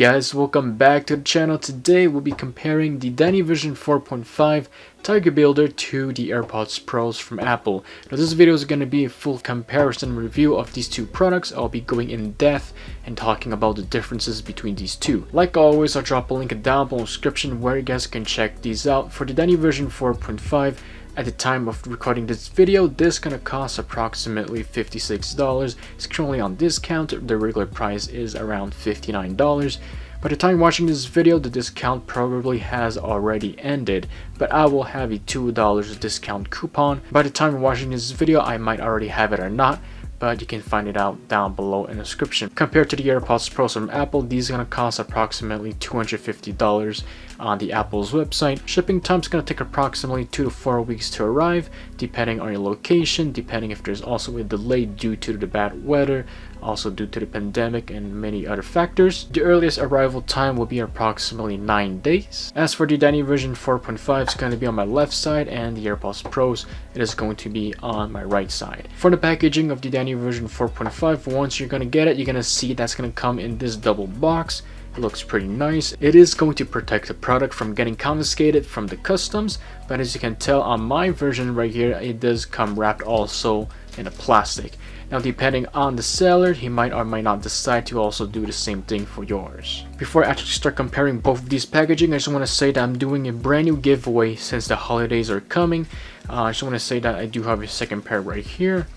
guys, welcome back to the channel. Today we'll be comparing the Dynavision 4.5 Tigerbuilder to the AirPods Pros from Apple. Now this video is going to be a full comparison review of these two products. I'll be going in depth and talking about the differences between these two. Like always, I'll drop a link down below in the description where you guys can check these out. For the Dynavision 4.5, at the time of recording this video, this is going to cost approximately $56. It's currently on discount. The regular price is around $59. By the time watching this video, the discount probably has already ended, but I will have a $2 discount coupon. By the time watching this video, I might already have it or not, but you can find it out down below in the description. Compared to the AirPods Pro from Apple, these are going to cost approximately $250 on the Apple's website. Shipping time is going to take approximately 2 to 4 weeks to arrive, depending on your location, depending if there's also a delay due to the bad weather, also due to the pandemic and many other factors. The earliest arrival time will be approximately 9 days. As for the Dynavision 4.5, it's going to be on my left side, and the AirPods Pros, it is going to be on my right side. For the packaging of the Dynavision 4.5, once you're going to get it, you're going to see that's going to come in this double box. It looks pretty nice. It is going to protect the product from getting confiscated from the customs, but as you can tell on my version right here, it does come wrapped also in a plastic. Now depending on the seller, he might or might not decide to also do the same thing for yours. Before I actually start comparing both of these packaging, I just want to say that I'm doing a brand new giveaway since the holidays are coming. I just want to say that I do have a second pair right here,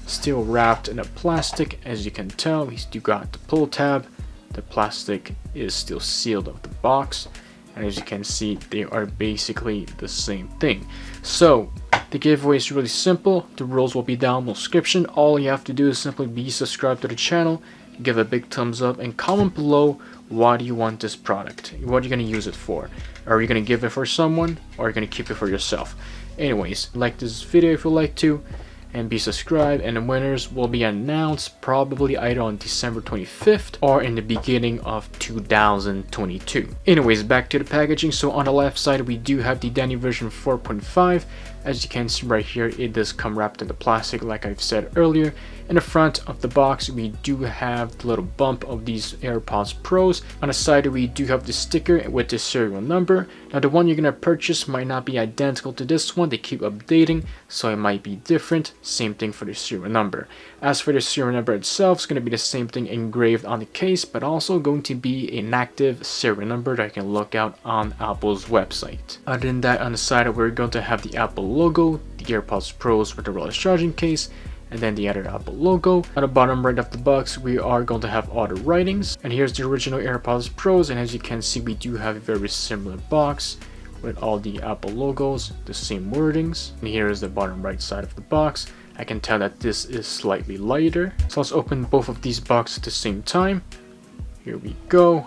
still wrapped in a plastic. As you can tell, we still got the pull tab. The plastic is still sealed of the box, and as you can see, they are basically the same thing. So the giveaway is really simple. The rules will be down in the description. All you have to do is simply be subscribed to the channel, give a big thumbs up, and comment below why do you want this product, what are you going to use it for. Are you going to give it for someone, or are you going to keep it for yourself? Anyways, like this video if you like to, and be subscribed, and the winners will be announced probably either on December 25th or in the beginning of 2022. Anyways, back to the packaging. So on the left side, we do have the Dynavision 4.5. As you can see right here, it does come wrapped in the plastic like I've said earlier. In the front of the box, we do have the little bump of these AirPods Pros. On the side, we do have the sticker with the serial number. Now the one you're going to purchase might not be identical to this one. They keep updating, so it might be different. Same thing for the serial number. As for the serial number itself, it's going to be the same thing engraved on the case, but also going to be an active serial number that you can look out on Apple's website. Other than that, on the side, we're going to have the Apple logo, the AirPods Pros with the wireless charging case, and then the other Apple logo. On the bottom right of the box, we are going to have all the writings, and here's the original AirPods Pros, and as you can see, we do have a very similar box with all the Apple logos, the same wordings. And here is the bottom right side of the box. I can tell that this is slightly lighter, so let's open both of these boxes at the same time. Here we go.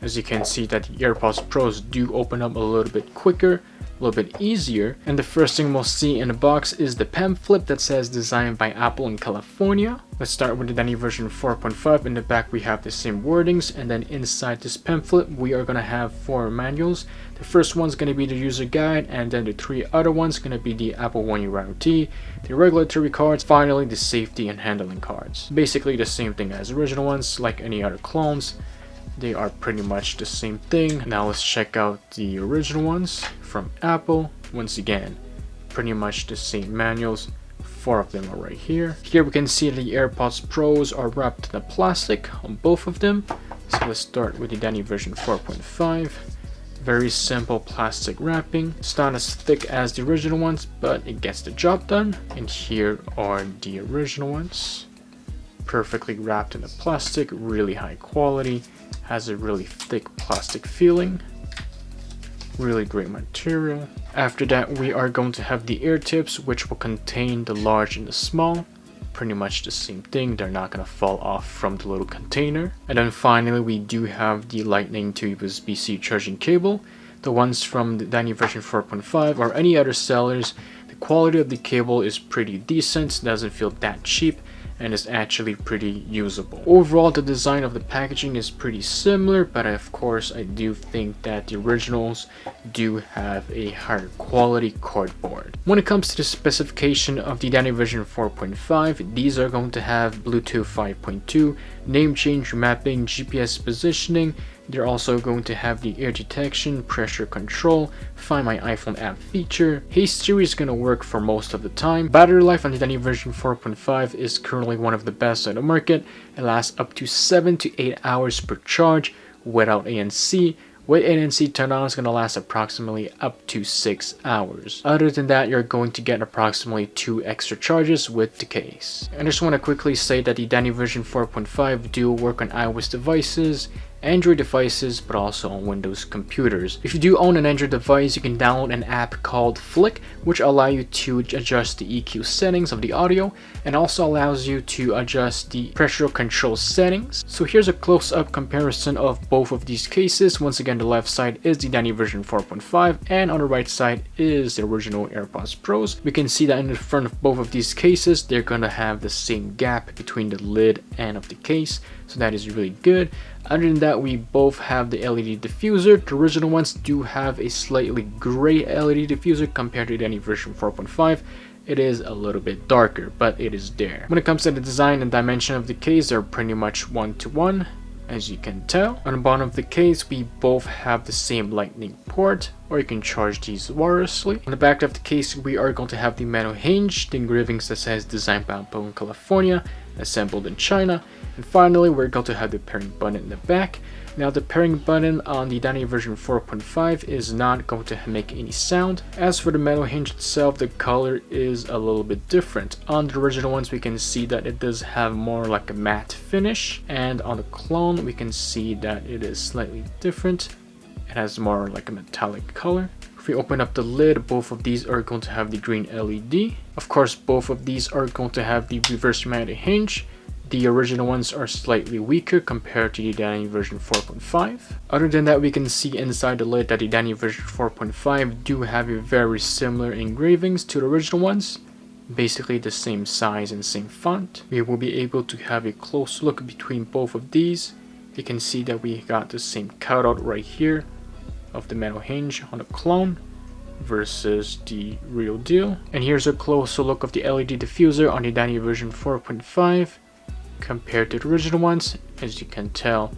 As you can see that the AirPods Pros do open up a little bit quicker, a little bit easier, and the first thing we'll see in the box is the pamphlet that says designed by Apple in California. Let's start with the Dynavision 4.5. In the back we have the same wordings, and then inside this pamphlet we are going to have 4 manuals. The first one's going to be the user guide, and then the 3 other ones going to be the Apple 1-year warranty, the regulatory cards, finally the safety and handling cards. Basically the same thing as the original ones, like any other clones. They are pretty much the same thing. Now let's check out the original ones from Apple. Once again, pretty much the same manuals. 4 of them are right here. Here we can see the AirPods Pros are wrapped in the plastic on both of them. So let's start with the Dynavision 4.5. Very simple plastic wrapping. It's not as thick as the original ones, but it gets the job done. And here are the original ones. Perfectly wrapped in the plastic, really high quality. Has a really thick plastic feeling, really great material. After that, we are going to have the ear tips, which will contain the large and the small. Pretty much the same thing, they're not going to fall off from the little container. And then finally, we do have the Lightning to USB-C charging cable. The ones from the Dynavision 4.5 or any other sellers, the quality of the cable is pretty decent, doesn't feel that cheap, and is actually pretty usable. Overall, the design of the packaging is pretty similar, but of course I do think that the originals do have a higher quality cardboard. When it comes to the specification of the Dynavision 4.5, these are going to have Bluetooth 5.2, name change mapping, GPS positioning, They're also going to have the air detection, pressure control, find my iPhone app feature. Hey Siri is going to work for most of the time. Battery life on the Dani version 4.5 is currently one of the best on the market. It lasts up to 7 to 8 hours per charge without ANC. With ANC turned on, it's going to last approximately up to 6 hours. Other than that, you're going to get approximately 2 extra charges with the case. I just want to quickly say that the Dani version 4.5 do work on iOS devices, Android devices, but also on Windows computers. If you do own an Android device, you can download an app called Flycc, which allows you to adjust the EQ settings of the audio and also allows you to adjust the pressure control settings. So here's a close-up comparison of both of these cases. Once again, the left side is the Dani version 4.5 and on the right side is the original AirPods Pros. We can see that in the front of both of these cases, they're gonna have the same gap between the lid and of the case, so that is really good. Other than that, we both have the LED diffuser. The original ones do have a slightly gray LED diffuser compared to the Dani version 4.5. It is a little bit darker, but it is there. When it comes to the design and dimension of the case, they're pretty much 1-to-1, as you can tell. On the bottom of the case, we both have the same lightning port, or you can charge these wirelessly. On the back of the case, we are going to have the metal hinge, the engravings that says designed by Apple in California, assembled in China. And finally, we're going to have the pairing button in the back. Now, the pairing button on the Dani version 4.5 is not going to make any sound. As for the metal hinge itself, the color is a little bit different. On the original ones, we can see that it does have more like a matte finish. And on the clone, we can see that it is slightly different. It has more like a metallic color. If we open up the lid, both of these are going to have the green LED. Of course, both of these are going to have the reverse magnetic hinge. The original ones are slightly weaker compared to the Dani version 4.5. Other than that, we can see inside the lid that the Dani version 4.5 do have a very similar engravings to the original ones. Basically the same size and same font. We will be able to have a close look between both of these. You can see that we got the same cutout right here of the metal hinge on the clone versus the real deal. And here's a closer look of the LED diffuser on the Dani version 4.5 compared to the original ones. As you can tell,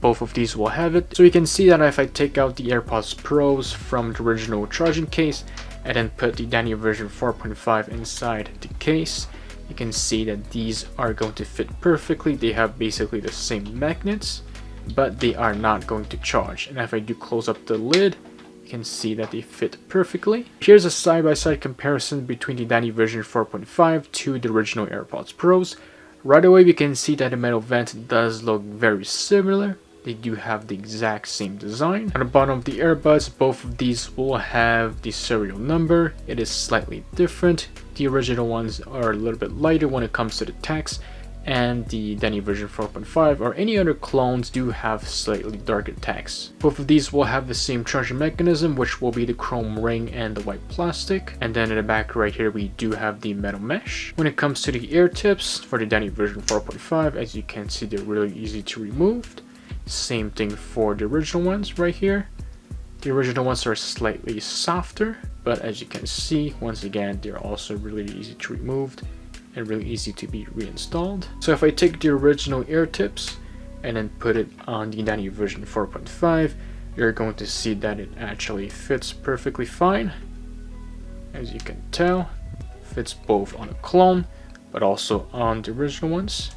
both of these will have it. So you can see that if I take out the AirPods Pros from the original charging case and then put the Dani version 4.5 inside the case, you can see that these are going to fit perfectly. They have basically the same magnets, but they are not going to charge. And if I do close up the lid, you can see that they fit perfectly. Here's a side-by-side comparison between the Dani version 4.5 to the original AirPods Pros. Right away, we can see that the metal vent does look very similar. They do have the exact same design. On the bottom of the earbuds, both of these will have the serial number. It is slightly different. The original ones are a little bit lighter when it comes to the text, and the Dani version 4.5 or any other clones do have slightly darker text. Both of these will have the same charging mechanism, which will be the chrome ring and the white plastic. And then in the back right here, we do have the metal mesh. When it comes to the ear tips for the Dani version 4.5, as you can see, they're really easy to remove. Same thing for the original ones right here. The original ones are slightly softer, but as you can see, once again, they're also really easy to remove and really easy to be reinstalled. So if I take the original ear tips and then put it on the Dani version 4.5, you're going to see that it actually fits perfectly fine. As you can tell, fits both on a clone, but also on the original ones.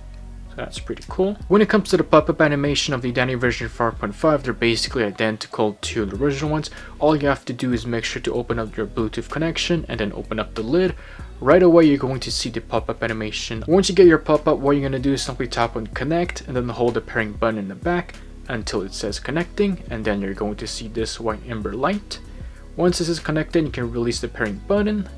So that's pretty cool. When it comes to the pop-up animation of the Dani version 4.5, they're basically identical to the original ones. All you have to do is make sure to open up your Bluetooth connection and then open up the lid. Right away, you're going to see the pop-up animation. Once you get your pop-up, what you're going to do is simply tap on connect and then hold the pairing button in the back until it says connecting, and then you're going to see this white amber light. Once this is connected, you can release the pairing button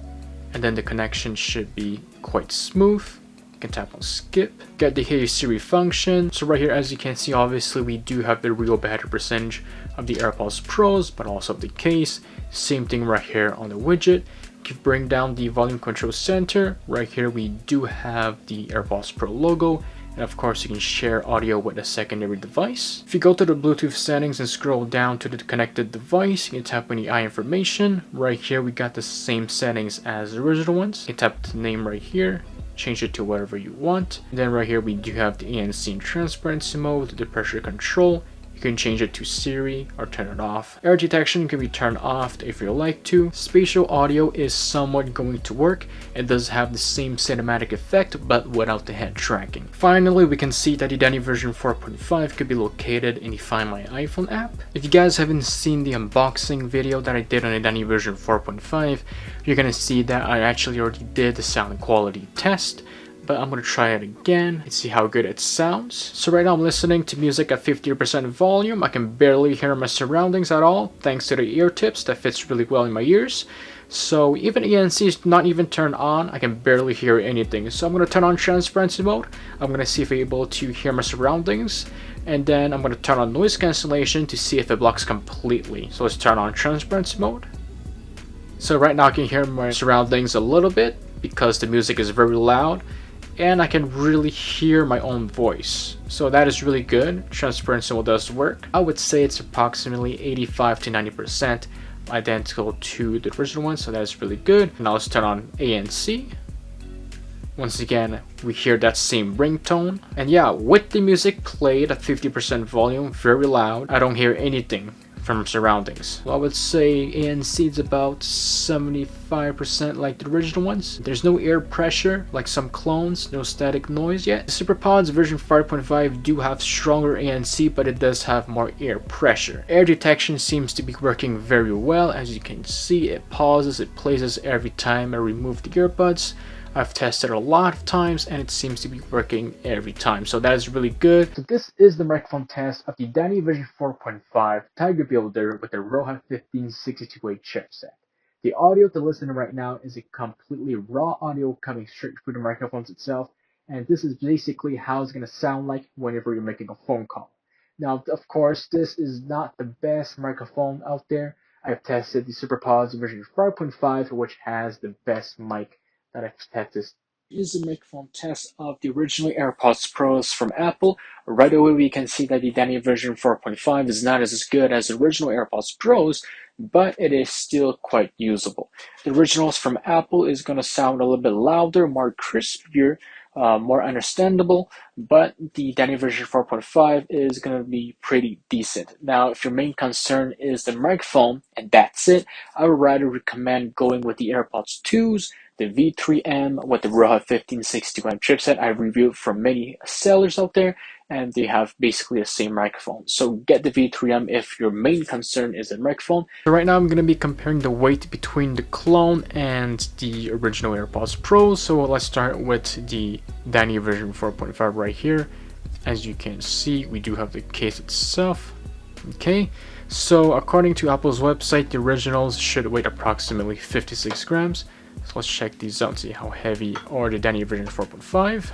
and then the connection should be quite smooth. You can tap on skip, get the Hey Siri function. So right here, as you can see, obviously we do have the real battery percentage of the AirPods Pros, but also of the case. Same thing right here on the widget. If you bring down the volume control center, right here we do have the AirPods Pro logo, and of course you can share audio with a secondary device. If you go to the Bluetooth settings and scroll down to the connected device, you can tap on the eye information. Right here we got the same settings as the original ones. You can tap the name right here, change it to whatever you want. And then right here we do have the ANC and transparency mode, the pressure control, You can change it to Siri or turn it off. Air detection can be turned off if you like to. Spatial audio is somewhat going to work. It does have the same cinematic effect, but without the head tracking. Finally, we can see that the Dany version 4.5 could be located in the Find My iPhone app. If you guys haven't seen the unboxing video that I did on the Dany version 4.5, you're gonna see that I actually already did the sound quality test. But I'm gonna try it again and see how good it sounds. So right now I'm listening to music at 50% volume. I can barely hear my surroundings at all, thanks to the ear tips that fits really well in my ears. So even ANC is not even turned on, I can barely hear anything. So I'm gonna turn on transparency mode. I'm gonna see if I'm able to hear my surroundings. And then I'm gonna turn on noise cancellation to see if it blocks completely. So let's turn on transparency mode. So right now I can hear my surroundings a little bit because the music is very loud. And I can really hear my own voice. So that is really good. Transparency mode does work. I would say it's approximately 85 to 90% identical to the original one, so that is really good. Now let's turn on ANC. Once again, we hear that same ringtone. And yeah, with the music played at 50% volume, very loud, I don't hear anything from surroundings. Well, I would say ANC is about 75% like the original ones. There's no air pressure like some clones, no static noise yet. The SuperPods version 5.5 do have stronger ANC, but it does have more air pressure. Air detection seems to be working very well. As you can see, it pauses, it places every time I remove the earbuds. I've tested a lot of times and it seems to be working every time, so that is really good. So this is the microphone test of the Dany version 4.5 Tigerbuilder with the Airoha 1562A chipset. The audio to listen to right now is a completely raw audio coming straight through the microphones itself, and this is basically how it's going to sound like whenever you're making a phone call. Now, of course, this is not the best microphone out there. I've tested the SuperPods version 5.5, which has the best mic that I've tested. Is a microphone test of the original AirPods Pros from Apple. Right away we can see that the Dany version 4.5 is not as good as the original AirPods Pros, but it is still quite usable. The originals from Apple is going to sound a little bit louder, more crispier, more understandable, but the Dany version 4.5 is going to be pretty decent. Now, if your main concern is the microphone and that's it, I would rather recommend going with the AirPods 2s, the V3M with the Airoha 1562A chipset. I've reviewed from many sellers out there, and they have basically the same microphone. So get the V3M if your main concern is the microphone. So right now I'm going to be comparing the weight between the clone and the original AirPods Pro. So let's start with the Dany version 4.5 right here. As you can see, we do have the case itself. Okay, so according to Apple's website, the originals should weigh approximately 56 grams. So let's check these out, see how heavy are the Dany version 4.5.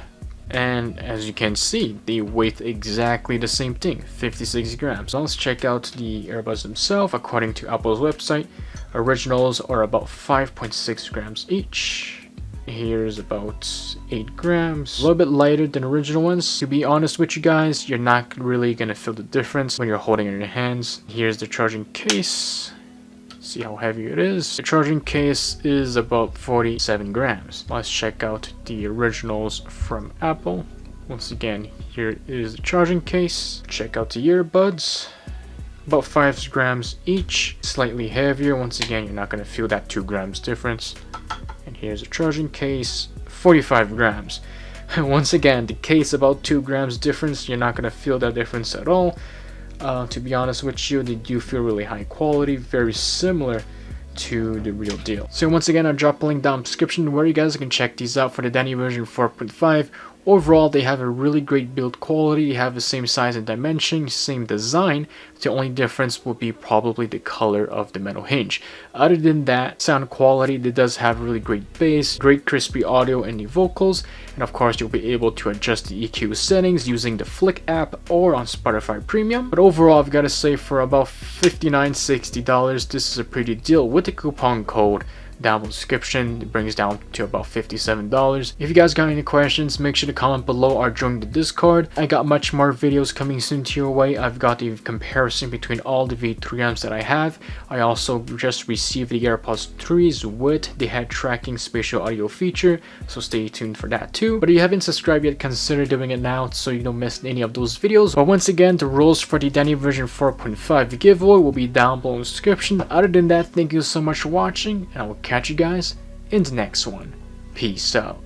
And as you can see, they weigh exactly the same thing, 56 grams. Now let's check out the earbuds themselves. According to Apple's website, originals are about 5.6 grams each. Here's about 8 grams, a little bit lighter than original ones. To be honest with you guys, you're not really gonna feel the difference when you're holding it in your hands. Here's the charging case. See how heavy it is. The charging case is about 47 grams. Let's check out the originals from Apple. Once again, here is the charging case. Check out the earbuds. About 5 grams each. Slightly heavier. Once again, you're not going to feel that 2 grams difference. And here's a charging case. 45 grams. Once again, the case about 2 grams difference. You're not going to feel that difference at all. To be honest with you, they do feel really high quality, very similar to the real deal. So once again, I'll drop a link down in the description where you guys can check these out for the Dany version 4.5. Overall, they have a really great build quality. They have the same size and dimension, same design. The only difference will be probably the color of the metal hinge. Other than that, sound quality, it does have really great bass, great crispy audio in the vocals, and of course you'll be able to adjust the EQ settings using the Flycc app or on Spotify Premium. But overall, I've got to say for about $59–60, this is a pretty deal with the coupon code down below description. It brings down to about $57. If you guys got any questions, make sure to comment below or join the Discord. I got much more videos coming soon to your way. I've got the comparison between all the V3Ms that I have. I also just received the AirPods 3s with the head tracking spatial audio feature, so stay tuned for that too. But if you haven't subscribed yet, consider doing it now so you don't miss any of those videos. But once again, the rules for the Dynavision 4.5 giveaway will be down below in the description. Other than that, thank you so much for watching, and I will catch you guys in the next one. Peace out.